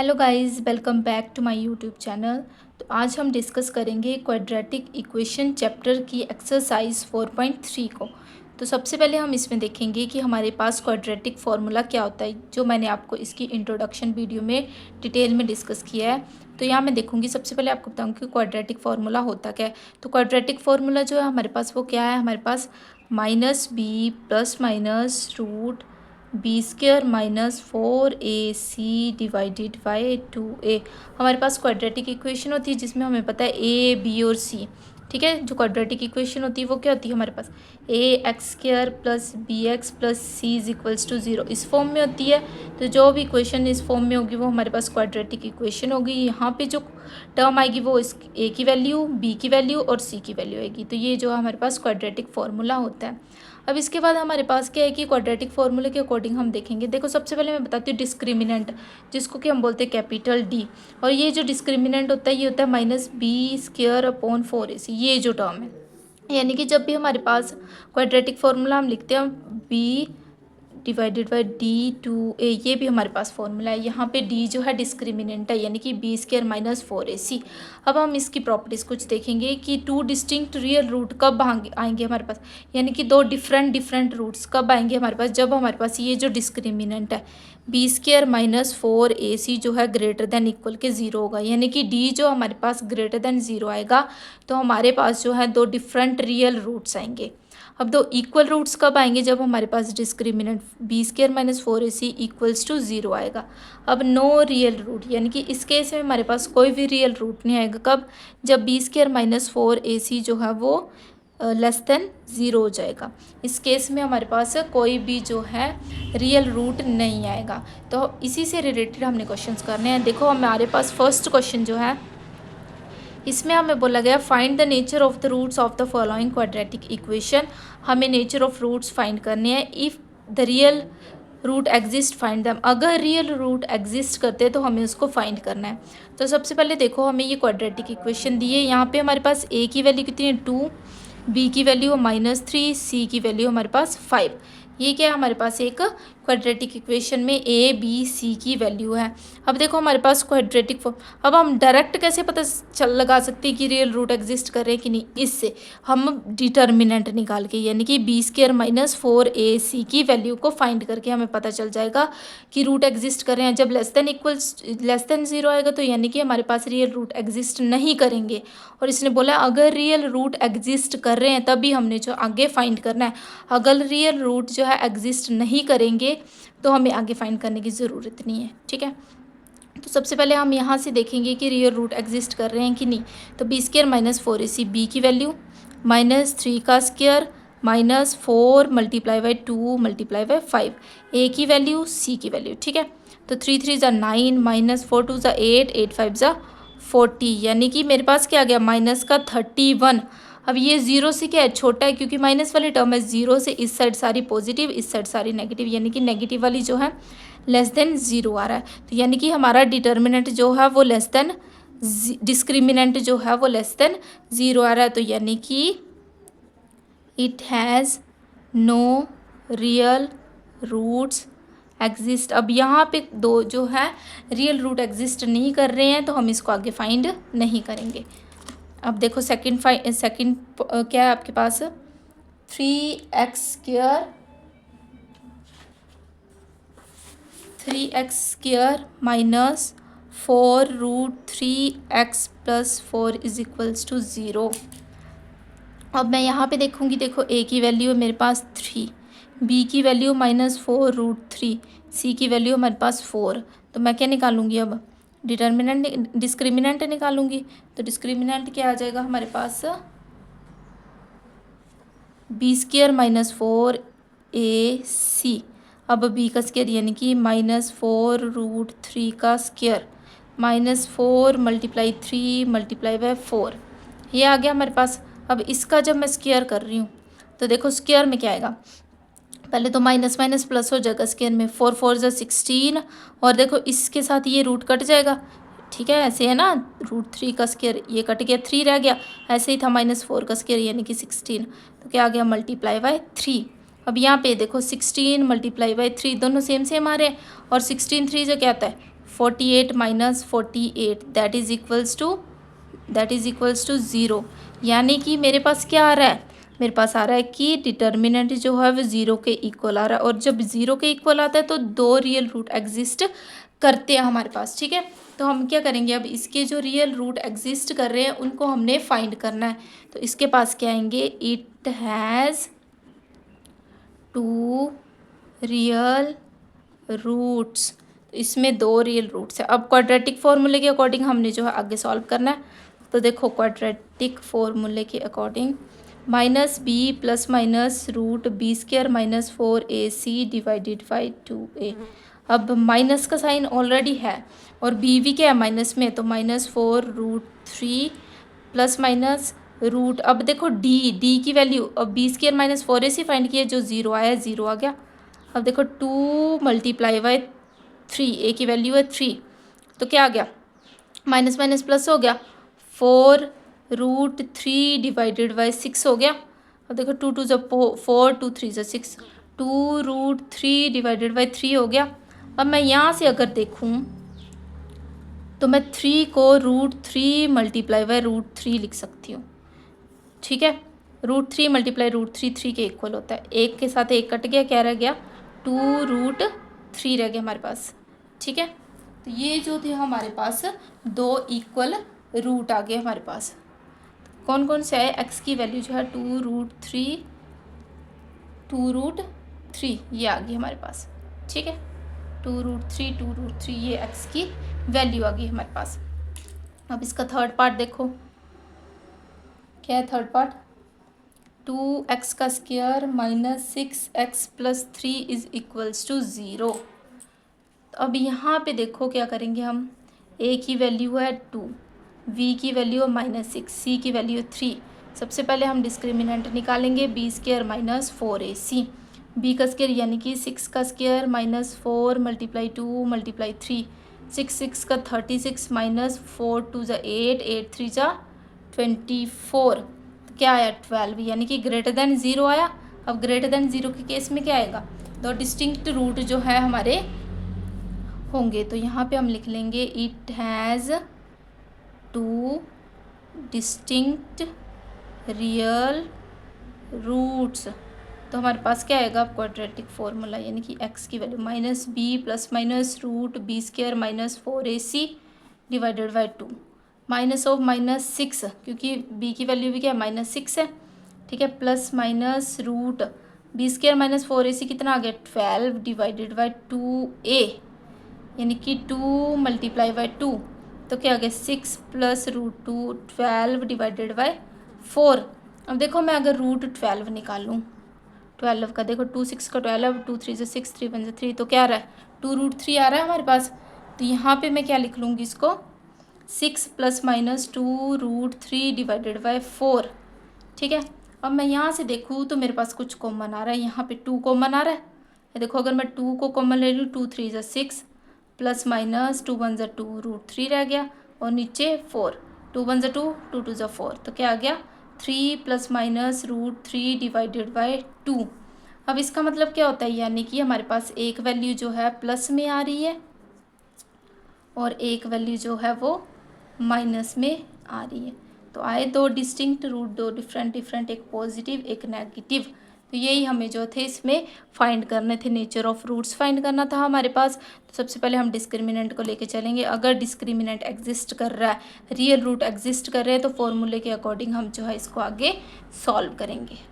Hello guys, welcome back to my YouTube channel. तो आज हम डिस्कस करेंगे क्वाड्रेटिक इक्वेशन चैप्टर की एक्सरसाइज 4.3 को। तो सबसे पहले हम इसमें देखेंगे कि हमारे पास क्वाड्रेटिक फार्मूला क्या होता है, जो मैंने आपको इसकी इंट्रोडक्शन वीडियो में डिटेल में डिस्कस किया है। तो यहाँ मैं देखूँगी, सबसे पहले आपको बताऊँ कि क्वाड्रेटिक फार्मूला होता क्या है। तो क्वाड्रेटिक फार्मूला जो है हमारे पास वो क्या है, हमारे पास -b plus minus root b square minus 4ac divided by 2a हमारे पास क्वाड्रेटिक इक्वेशन होती है, जिसमें हमें पता है a b और c। ठीक है, जो क्वाड्रेटिक इक्वेशन होती है वो क्या होती है हमारे पास ax² plus b x plus c is equals to 0 इस फॉर्म में होती है। तो जो भी इक्वेशन इस फॉर्म में होगी वो हमारे पास क्वाड्रेटिक इक्वेशन होगी। यहाँ पे जो टर्म आएगी वो इस a की वैल्यू, b की वैल्यू और c की वैल्यू आएगी। तो ये जो हमारे पास क्वाड्रेटिक फार्मूला होता है। अब इसके बाद हमारे पास क्या है कि क्वाड्रेटिक फार्मूले के अकॉर्डिंग हम देखेंगे। देखो, सबसे पहले मैं बताती हूँ डिस्क्रिमिनेंट, जिसको कि हम बोलते हैं कैपिटल डी। और ये जो डिस्क्रिमिनेंट होता है ये होता है -b² / 4ac, ये जो टर्म है। यानी कि जब भी हमारे पास क्वाड्रेटिक फार्मूला हम लिखते हैं b डिवाइडेड बाई d/2a, ये भी हमारे पास फॉर्मूला है। यहाँ पे d जो है डिस्क्रिमिनेंट है, यानी कि b² - 4ac। अब हम इसकी प्रॉपर्टीज़ कुछ देखेंगे कि टू डिस्टिंक्ट रियल रूट कब आएंगे हमारे पास, यानी कि दो डिफरेंट रूट्स कब आएंगे हमारे पास, जब हमारे पास ये जो डिस्क्रिमिनेंट है b² - 4ac जो है ग्रेटर देन इक्वल के 0 होगा। यानी कि d जो हमारे पास ग्रेटर देन 0 आएगा तो हमारे पास जो है दो डिफरेंट रियल रूट्स आएंगे। अब दो इक्वल रूट्स कब आएंगे, जब हमारे पास discriminant b² - 4ac equals to 0 आएगा। अब नो रियल रूट, यानी कि इस केस में हमारे पास कोई भी रियल रूट नहीं आएगा। कब, जब b² - 4ac जो है वो लेस देन 0 हो जाएगा। इस केस में हमारे पास कोई भी जो है रियल रूट नहीं आएगा। तो इसी से रिलेटेड हमने क्वेश्चंस करने हैं। देखो, हमारे पास फर्स्ट क्वेश्चन जो है इसमें हमें बोला गया find the nature of the roots of the following quadratic equation. हमें नेचर ऑफ रूट्स फाइंड करने हैं। If the real root exist find them, अगर रियल रूट एग्जिस्ट करते हैं तो हमें उसको फाइंड करना है। तो सबसे पहले देखो, हमें ये क्वाड्रेटिक इक्वेशन दी है। यहाँ पे हमारे पास a की वैल्यू कितनी है 2, b की वैल्यू -3, c की वैल्यू हमारे पास 5। ये क्या है, हमारे पास एक क्वाड्रेटिक इक्वेशन में a b c की वैल्यू है। अब देखो हमारे पास क्वाड्रेटिक फॉर्म, अब हम डायरेक्ट कैसे पता लगा सकते हैं कि रियल रूट एग्जिस्ट कर रहे हैं कि नहीं, इससे हम डिटर्मिनेंट निकाल के, यानी कि b² - 4ac की वैल्यू को फाइंड करके हमें पता चल जाएगा कि रूट एग्जिस्ट कर रहे हैं। जब लेस देन 0 आएगा तो यानी कि हमारे पास रियल रूट एग्जिस्ट नहीं करेंगे। और इसने बोला अगर रियल रूट एग्जिस्ट कर रहे हैं तभी हमने जो आगे फाइंड करना है। अगर रियल रूट जो है एग्जिस्ट नहीं करेंगे तो हमें आगे फाइंड करने की ज़रूरत नहीं है। ठीक है, तो सबसे पहले हम यहाँ से देखेंगे कि रियल रूट एग्जिस्ट कर रहे हैं कि नहीं। तो b² - 4ac, b की वैल्यू -3 का स्क्वायर -4 × 2 × 5, a की वैल्यू, c की वैल्यू। ठीक है, तो 3 3 ज़ा 9 -4 2 ज़ा 8 8 5 ज़ा 40, यानी कि मेरे पास क्या आ गया माइनस का 31। अब ये 0 से क्या है, छोटा है, क्योंकि माइनस वाली टर्म है। 0 से इस साइड सारी पॉजिटिव, इस साइड सारी नेगेटिव, यानी कि नेगेटिव वाली जो है लेस देन 0 आ रहा है। तो यानी कि हमारा डिटर्मिनेंट जो है वो लेस देन, डिस्क्रिमिनेंट जो है वो लेस देन 0 आ रहा है। तो यानी कि it has no real roots exist. अब यहाँ पे दो जो है रियल रूट एग्जिस्ट नहीं कर रहे हैं तो हम इसको आगे फाइंड नहीं करेंगे। अब देखो सेकंड क्या है आपके पास 3x² - 4√3x + 4 = 0। अब मैं यहाँ पे देखूँगी, देखो a की वैल्यू है मेरे पास 3, b की वैल्यू -4√3, c की वैल्यू हमारे पास 4। तो मैं क्या निकालूंगी, अब डिस्क्रिमिनेंट निकालूंगी। तो डिस्क्रिमिनेंट क्या आ जाएगा हमारे पास b² - 4ac। अब b का स्क्वायर यानी कि -4√3 का स्क्वायर -4 × 3 × 4, ये आ गया हमारे पास। अब इसका जब मैं स्क्वायर कर रही हूँ तो देखो स्क्वायर में क्या आएगा, पहले तो माइनस माइनस प्लस हो जाएगा स्क्वायर में, 4 4 ज़ा 16, और देखो इसके साथ ये रूट कट जाएगा। ठीक है, ऐसे है ना, √3 का स्क्वायर ये कट गया, 3 रह गया। ऐसे ही था -4 का स्क्वायर यानी कि 16, तो क्या आ गया ×3। अब यहाँ पे देखो 16 × 3 दोनों सेम आ रहे हैं, और 16 3 जो क्या आता है 48 minus 48 that is equals to 0। यानी कि मेरे पास क्या आ रहा है, मेरे पास आ रहा है कि डिटर्मिनेंट जो है वो 0 के इक्वल आ रहा है। और जब 0 के इक्वल आता है तो दो रियल रूट एग्जिस्ट करते हैं हमारे पास, ठीक है। तो हम क्या करेंगे, अब इसके जो रियल रूट एग्जिस्ट कर रहे हैं उनको हमने फाइंड करना है। तो इसके पास क्या आएंगे, इट हैज़ 2 रियल रूट्स। इसमें 2 रियल रूट्स है। अब क्वाड्रेटिक फॉर्मूले के अकॉर्डिंग हमने जो है आगे सॉल्व करना है। तो देखो क्वाड्रेटिक फॉर्मूले के according minus b plus minus root b square minus 4ac divided by 2a। अब माइनस का साइन ऑलरेडी है और बी भी क्या है, माइनस में, तो -4√3 प्लस माइनस रूट, अब देखो डी की वैल्यू, अब B square minus 4ac find किया, जो 0 आया 0 आ गया। अब देखो 2 मल्टीप्लाई बाई 3, ए की वैल्यू है 3, तो क्या आ गया, माइनस माइनस प्लस हो गया, 4√3 डिवाइडेड बाई 6 हो गया। अब देखो 2 2 जब 4, 2 3 जो 6, 2√3 डिवाइडेड बाई 3 हो गया। अब मैं यहाँ से अगर देखूँ तो मैं 3 को √3 मल्टीप्लाई बाई √3 लिख सकती हूँ, ठीक है। √3 मल्टीप्लाई √3 3 के इक्वल होता है। एक के साथ एक कट गया, क्या रह गया, 2√3 रह गया हमारे पास, ठीक है। तो ये जो थे हमारे पास 2 इक्वल रूट आ गए हमारे पास। कौन कौन से आए, एक्स की वैल्यू जो है 2√3 ये आ गई हमारे पास, ठीक है। 2√3 ये एक्स की वैल्यू आ गई हमारे पास। अब इसका थर्ड पार्ट देखो, क्या है थर्ड पार्ट, 2x का square minus 6x plus 3 is equals to 0। तो अब यहाँ पे देखो क्या करेंगे हम, a की वैल्यू है 2, v की वैल्यू है -6, c की वैल्यू है 3। सबसे पहले हम डिस्क्रिमिनेंट निकालेंगे, b square minus 4ac, b का स्क्वायर यानी कि 6 का स्क्वायर माइनस 4 मल्टीप्लाई 2 मल्टीप्लाई 3, 6 का 36 माइनस 4 2 ज़ा 8, 8 3 ज़ा 24, तो क्या आया 12, यानी कि ग्रेटर देन 0 आया। अब ग्रेटर देन 0 के केस में क्या आएगा, दो डिस्टिंक्ट रूट जो है हमारे होंगे। तो यहाँ पे हम लिख लेंगे it has 2 distinct real roots. तो हमारे पास क्या आएगा, क्वाड्रेटिक फॉर्मूला, यानी कि x की value minus b plus minus root b square minus 4ac divided by 2, minus of -6, क्योंकि b की वैल्यू भी क्या है -6 है, ठीक है, plus minus root b square minus 4ac कितना आ गया 12 डिवाइडेड बाई 2a, यानी कि 2 मल्टीप्लाई बाई 2, तो क्या आ गया 6 प्लस √2 12 डिवाइडेड बाई 4। अब देखो मैं अगर √12 निकालूँ 12 का, देखो 2 6 का 12, 2 3 से 6, 3 1 से 3, तो क्या आ रहा है 2√3 आ रहा है हमारे पास। तो यहाँ पे मैं क्या लिख लूँगी इसको, 6 प्लस माइनस 2√3 डिवाइडेड बाई 4, ठीक है। अब मैं यहाँ से देखूँ तो मेरे पास कुछ कॉमन आ रहा है, यहाँ पे 2 कॉमन आ रहा है। ये देखो अगर मैं 2 को कॉमन ले लूँ, 2 3 ज़ा 6 प्लस माइनस 2 1 ज़ा 2√3 रह गया, और नीचे 4, 2 1 ज़ा 2, 2 2 ज़ा 4, तो क्या आ गया 3 प्लस माइनस √3 डिवाइडेड बाई 2। अब इसका मतलब क्या होता है, यानी कि हमारे पास एक वैल्यू जो है प्लस में आ रही है और एक वैल्यू जो है वो माइनस में आ रही है। तो आए 2 डिस्टिंक्ट रूट, 2 डिफरेंट, एक पॉजिटिव एक नेगेटिव। तो यही हमें जो थे इसमें फाइंड करने थे, नेचर ऑफ रूट्स फाइंड करना था हमारे पास। तो सबसे पहले हम डिस्क्रिमिनेंट को लेके चलेंगे। अगर डिस्क्रिमिनेंट एग्जिस्ट कर रहा है, रियल रूट एग्जिस्ट कर रहे हैं, तो फॉर्मूले के अकॉर्डिंग हम जो है इसको आगे सॉल्व करेंगे।